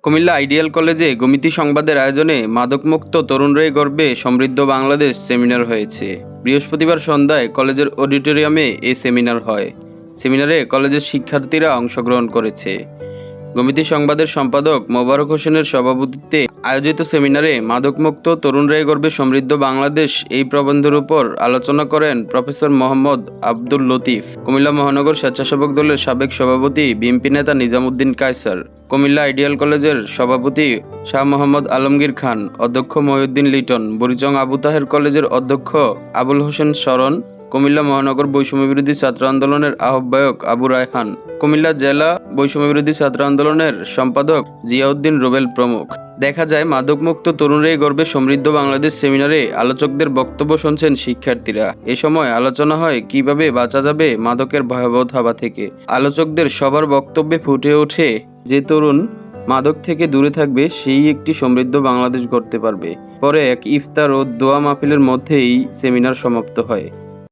Comilla ideal কলেজে গমিতি সংবাদের আয়োজনে মাদকমুক্ত তরুণরাই গর্বে সমৃদ্ধ বাংলাদেশ সেমিনার হয়েছে। বৃহস্পতিবার সন্ধ্যায় কলেজের অডিটোরিয়ামে এই সেমিনার হয়। সেমিনারে কলেজের শিক্ষার্থীরা অংশগ্রহণ করেছে। গমিতি সংবাদের সম্পাদক মোবারক হোসেনের সভাপতিত্বে আয়োজিত সেমিনারে মাদকমুক্ত তরুণরাই গর্বে সমৃদ্ধ বাংলাদেশ এই প্রবন্ধের উপর আলোচনা করেন প্রফেসর মোহাম্মদ আব্দুল লতিফ, কুমিল্লা মহানগর স্বেচ্ছাসেবক দলের সাবেক সভাপতি, বিএনপি নেতা নিজামুদ্দিন কায়সার, কুমিল্লা আইডিয়াল কলেজের সভাপতি শাহ মোহাম্মদ আলমগীর খান, অধ্যক্ষ মহিউদ্দিন লিটন, বুড়িচং আবু তাহের কলেজের অধ্যক্ষ আবুল হোসেন শরণ, কুমিল্লা মহানগর বৈষম্যবিরোধী ছাত্র আন্দোলনের আহ্বায়ক আবু রায়হান, কুমিল্লা জেলা বৈষম্যবিরোধী ছাত্র আন্দোলনের সম্পাদক জিয়াউদ্দিন রুবেল প্রমুখ। দেখা যায় মাদকমুক্ত তরুণরাই গর্বে সমৃদ্ধ বাংলাদেশ সেমিনারে আলোচকদের বক্তব্য শুনছেন শিক্ষার্থীরা। এ সময় আলোচনা হয় কিভাবে বাঁচা যাবে মাদকের ভয়াবহ থাবা থেকে। আলোচকদের সবার বক্তব্যে ফুটে ওঠে যে তরুণ মাদক থেকে দূরে থাকবে সেই একটি সমৃদ্ধ বাংলাদেশ গড়তে পারবে। পরে এক ইফতার ও দোয়া মাহফিলের মধ্যেই সেমিনার সমাপ্ত হয়।